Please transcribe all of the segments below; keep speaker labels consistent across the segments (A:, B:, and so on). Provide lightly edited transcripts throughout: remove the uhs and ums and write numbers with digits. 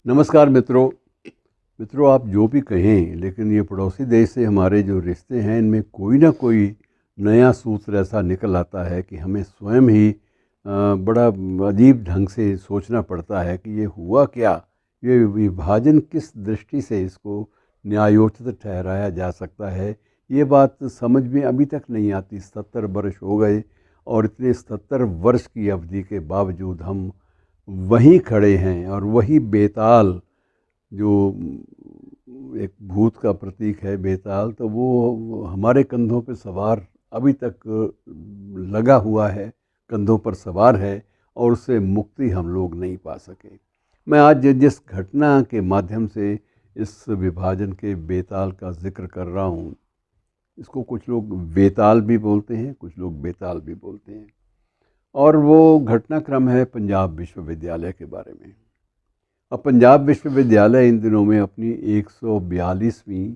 A: नमस्कार मित्रों। आप जो भी कहें, लेकिन ये पड़ोसी देश से हमारे जो रिश्ते हैं इनमें कोई ना कोई नया सूत्र ऐसा निकल आता है कि हमें स्वयं ही बड़ा अजीब ढंग से सोचना पड़ता है कि ये हुआ क्या, ये विभाजन किस दृष्टि से इसको न्यायोचित ठहराया जा सकता है। ये बात समझ में अभी तक नहीं आती। 70 वर्ष हो गए और इतने 70 वर्ष की अवधि के बावजूद हम वहीं खड़े हैं और वही बेताल, जो एक भूत का प्रतीक है बेताल, तो वो हमारे कंधों पे सवार अभी तक लगा हुआ है, कंधों पर सवार है और उससे मुक्ति हम लोग नहीं पा सके। मैं आज जिस घटना के माध्यम से इस विभाजन के बेताल का जिक्र कर रहा हूँ, इसको कुछ लोग बेताल भी बोलते हैं, कुछ लोग बेताल भी बोलते हैं, और वो घटनाक्रम है पंजाब विश्वविद्यालय के बारे में। अब पंजाब विश्वविद्यालय इन दिनों में अपनी 142वीं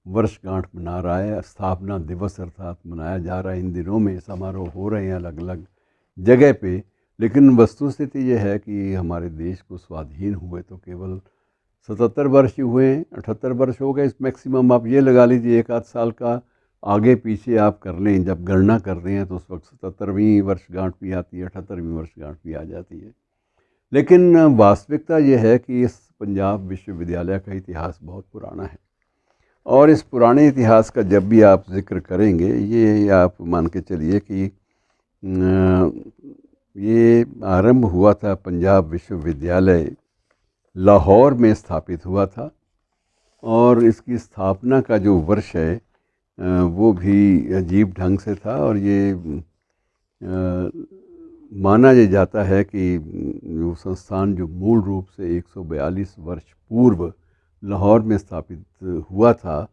A: वर्षगांठ मना रहा है। स्थापना दिवस अर्थात मनाया जा रहा है। इन दिनों में समारोह हो रहे हैं अलग अलग जगह पे, लेकिन वस्तुस्थिति ये है कि हमारे देश को स्वाधीन हुए तो केवल 77 वर्ष ही हुए हैं। 78 वर्ष हो गए। इस मैक्सिमम आप ये लगा लीजिए, एक आध साल का आगे पीछे आप कर लें, जब गणना कर रहे हैं तो उस वक्त 77वीं वर्षगांठ भी आती है, 78वीं वर्षगांठ भी आ जाती है। लेकिन वास्तविकता ये है कि इस पंजाब विश्वविद्यालय का इतिहास बहुत पुराना है और इस पुराने इतिहास का जब भी आप जिक्र करेंगे, ये आप मान के चलिए कि ये आरंभ हुआ था, पंजाब विश्वविद्यालय लाहौर में स्थापित हुआ था और इसकी स्थापना का जो वर्ष है वो भी अजीब ढंग से था। और ये माना ये जाता है कि वो संस्थान जो मूल रूप से 142 वर्ष पूर्व लाहौर में स्थापित हुआ था,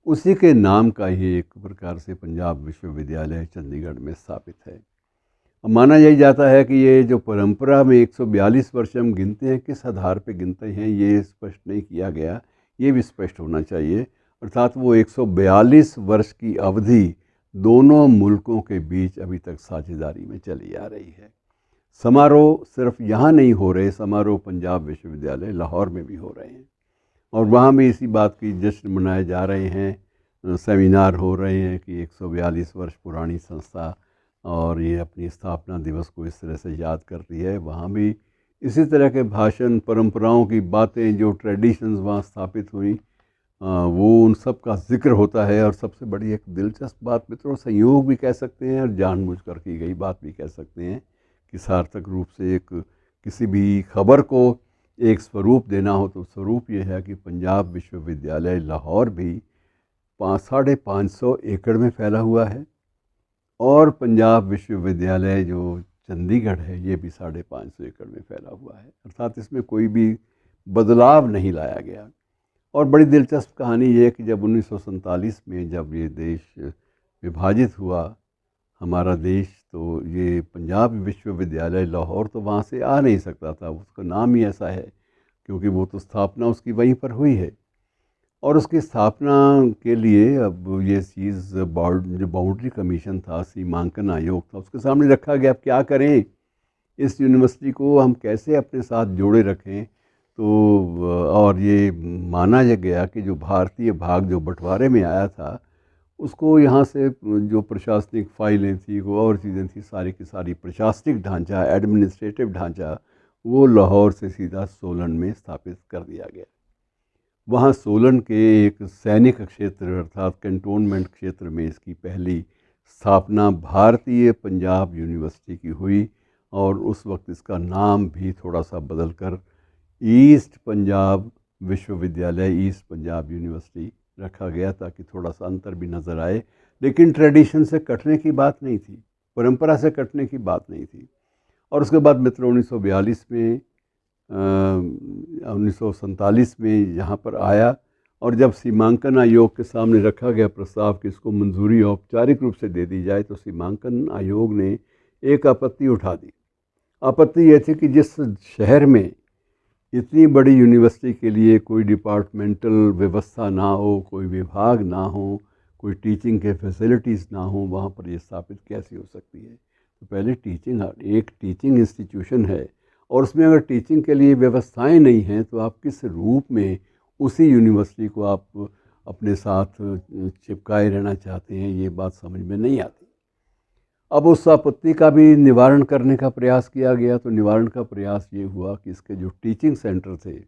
A: उसी के नाम का ही एक प्रकार से पंजाब विश्वविद्यालय चंडीगढ़ में स्थापित है। अब माना यही जाता है कि ये जो परंपरा में 142 वर्ष हम गिनते हैं, किस आधार पे गिनते हैं ये स्पष्ट नहीं किया गया। ये भी स्पष्ट होना चाहिए। अर्थात वो 142 वर्ष की अवधि दोनों मुल्कों के बीच अभी तक साझेदारी में चली आ रही है। समारोह सिर्फ यहाँ नहीं हो रहे, समारोह पंजाब विश्वविद्यालय लाहौर में भी हो रहे हैं और वहाँ भी इसी बात की जश्न मनाए जा रहे हैं। सेमिनार हो रहे हैं कि 142 वर्ष पुरानी संस्था और ये अपनी स्थापना दिवस को इस तरह से याद करती है। वहाँ भी इसी तरह के भाषण, परंपराओं की बातें, जो ट्रेडिशंस वहाँ स्थापित हुई, वो उन सब का जिक्र होता है। और सबसे बड़ी एक दिलचस्प बात मित्रों, संयोग भी कह सकते हैं और जानबूझकर की गई बात भी कह सकते हैं कि सार्थक रूप से एक किसी भी खबर को एक स्वरूप देना हो तो स्वरूप ये है कि पंजाब विश्वविद्यालय लाहौर भी 550 एकड़ में फैला हुआ है और पंजाब विश्वविद्यालय जो चंडीगढ़ है ये भी 550 एकड़ में फैला हुआ है। अर्थात इसमें कोई भी बदलाव नहीं लाया गया। और बड़ी दिलचस्प कहानी ये है कि जब 1947 में जब ये देश विभाजित हुआ, हमारा देश, तो ये पंजाब विश्वविद्यालय लाहौर तो वहाँ से आ नहीं सकता था। उसका नाम ही ऐसा है क्योंकि वो तो स्थापना उसकी वहीं पर हुई है। और उसकी स्थापना के लिए अब ये चीज़ जो बाउंड्री कमीशन था, सीमांकन आयोग था, उसके सामने रखा गया। अब क्या करें, इस यूनिवर्सिटी को हम कैसे अपने साथ जोड़े रखें। तो और ये माना यह गया कि जो भारतीय भाग जो बंटवारे में आया था, उसको यहाँ से जो प्रशासनिक फाइलें थी, वो और चीज़ें थी, सारी की सारी प्रशासनिक ढांचा, एडमिनिस्ट्रेटिव ढांचा, वो लाहौर से सीधा सोलन में स्थापित कर दिया गया। वहाँ सोलन के एक सैनिक क्षेत्र अर्थात कैंटोनमेंट क्षेत्र में इसकी पहली स्थापना भारतीय पंजाब यूनिवर्सिटी की हुई और उस वक्त इसका नाम भी थोड़ा सा बदल कर ईस्ट पंजाब विश्वविद्यालय, ईस्ट पंजाब यूनिवर्सिटी रखा गया ताकि थोड़ा सा अंतर भी नज़र आए। लेकिन ट्रेडिशन से कटने की बात नहीं थी, परंपरा से कटने की बात नहीं थी। और उसके बाद मित्रों 1942 में 1947 में यहाँ पर आया और जब सीमांकन आयोग के सामने रखा गया प्रस्ताव कि इसको मंजूरी औपचारिक रूप से दे दी जाए, तो सीमांकन आयोग ने एक आपत्ति उठा दी। आपत्ति ये थी कि जिस शहर में इतनी बड़ी यूनिवर्सिटी के लिए कोई डिपार्टमेंटल व्यवस्था ना हो, कोई विभाग ना हो, कोई टीचिंग के फैसिलिटीज़ ना हो, वहाँ पर ये स्थापित कैसे हो सकती है। तो पहले एक टीचिंग इंस्टीट्यूशन है और उसमें अगर टीचिंग के लिए व्यवस्थाएं नहीं हैं तो आप किस रूप में उसी यूनिवर्सिटी को आप अपने साथ चिपकाए रहना चाहते हैं, ये बात समझ में नहीं आती। अब उस आपत्ति का भी निवारण करने का प्रयास किया गया। तो निवारण का प्रयास ये हुआ कि इसके जो टीचिंग सेंटर थे,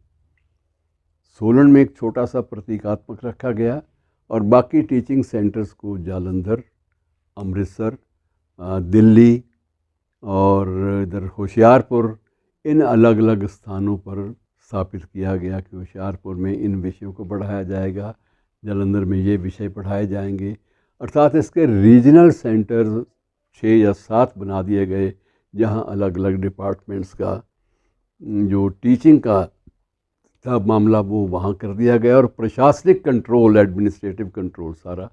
A: सोलन में एक छोटा सा प्रतीकात्मक रखा गया और बाकी टीचिंग सेंटर्स को जालंधर, अमृतसर, दिल्ली और इधर होशियारपुर, इन अलग अलग स्थानों पर स्थापित किया गया कि होशियारपुर में इन विषयों को पढ़ाया जाएगा, जालंधर में ये विषय पढ़ाए जाएंगे। अर्थात इसके रीजनल सेंटर 6 या 7 बना दिए गए, जहाँ अलग अलग डिपार्टमेंट्स का जो टीचिंग का था मामला वो वहाँ कर दिया गया और प्रशासनिक कंट्रोल, एडमिनिस्ट्रेटिव कंट्रोल सारा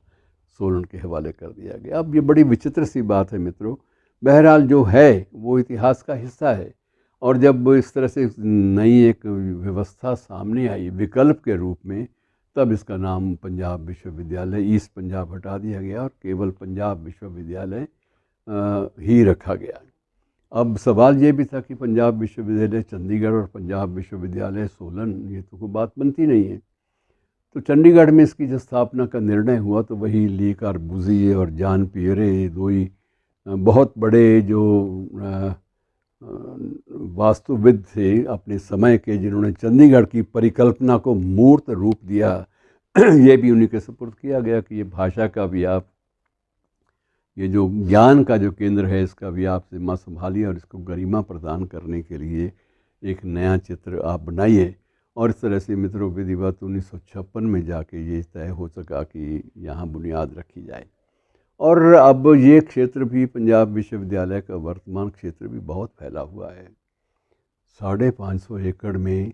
A: सोलन के हवाले कर दिया गया। अब ये बड़ी विचित्र सी बात है मित्रों, बहरहाल जो है वो इतिहास का हिस्सा है। और जब इस तरह से नई एक व्यवस्था सामने आई विकल्प के रूप में, तब इसका नाम पंजाब विश्वविद्यालय, ईस्ट पंजाब हटा दिया गया और केवल पंजाब विश्वविद्यालय ही रखा गया। अब सवाल ये भी था कि पंजाब विश्वविद्यालय चंडीगढ़ और पंजाब विश्वविद्यालय सोलन, ये तो कोई बात बनती नहीं है। तो चंडीगढ़ में इसकी जब स्थापना का निर्णय हुआ तो वही ली कार्बूजिए और जॉन पियरे, दो ही बहुत बड़े जो वास्तुविद थे अपने समय के, जिन्होंने चंडीगढ़ की परिकल्पना को मूर्त रूप दिया, ये भी उन्हीं के सुपुर्द किया गया कि ये भाषा का भी आप, ये जो ज्ञान का जो केंद्र है, इसका भी आप जिम्मा संभालिए और इसको गरिमा प्रदान करने के लिए एक नया चित्र आप बनाइए। और इस तरह से मित्रों विधिवत 1956 में जाके ये तय हो सका कि यहाँ बुनियाद रखी जाए। और अब ये क्षेत्र भी, पंजाब विश्वविद्यालय का वर्तमान क्षेत्र भी बहुत फैला हुआ है, 550 एकड़ में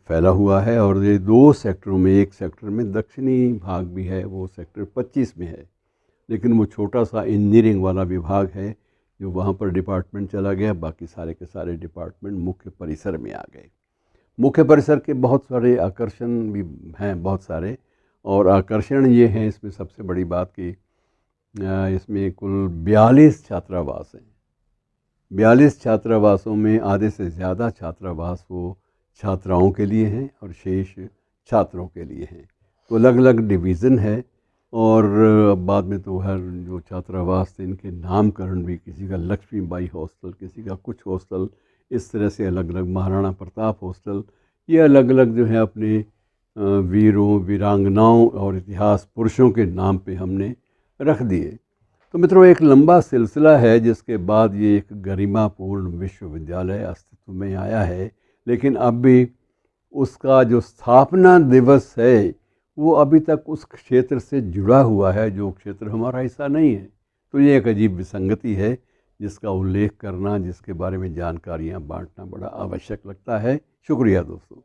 A: फैला हुआ है। और ये 2 सेक्टरों में, एक सेक्टर में दक्षिणी भाग भी है, वो सेक्टर 25 में है, लेकिन वो छोटा सा इंजीनियरिंग वाला विभाग है जो वहाँ पर डिपार्टमेंट चला गया। बाकी सारे के सारे डिपार्टमेंट मुख्य परिसर में आ गए। मुख्य परिसर के बहुत सारे आकर्षण भी हैं, बहुत सारे, और आकर्षण ये हैं इसमें सबसे बड़ी बात कि इसमें कुल 42 छात्रावास हैं। 42 छात्रावासों में आधे से ज़्यादा छात्रावास वो छात्राओं के लिए हैं और शेष छात्रों के लिए हैं। तो अलग अलग डिवीज़न है। और बाद में तो हर जो छात्रावास थे इनके नामकरण भी, किसी का लक्ष्मीबाई हॉस्टल, किसी का कुछ हॉस्टल, इस तरह से अलग अलग, महाराणा प्रताप हॉस्टल, ये अलग अलग जो है अपने वीरों, वीरांगनाओं और इतिहास पुरुषों के नाम पे हमने रख दिए। तो मित्रों एक लंबा सिलसिला है जिसके बाद ये एक गरिमापूर्ण विश्वविद्यालय अस्तित्व में आया है। लेकिन अब भी उसका जो स्थापना दिवस है वो अभी तक उस क्षेत्र से जुड़ा हुआ है जो क्षेत्र हमारा हिस्सा नहीं है। तो ये एक अजीब विसंगति है जिसका उल्लेख करना, जिसके बारे में जानकारियाँ बांटना बड़ा आवश्यक लगता है। शुक्रिया दोस्तों।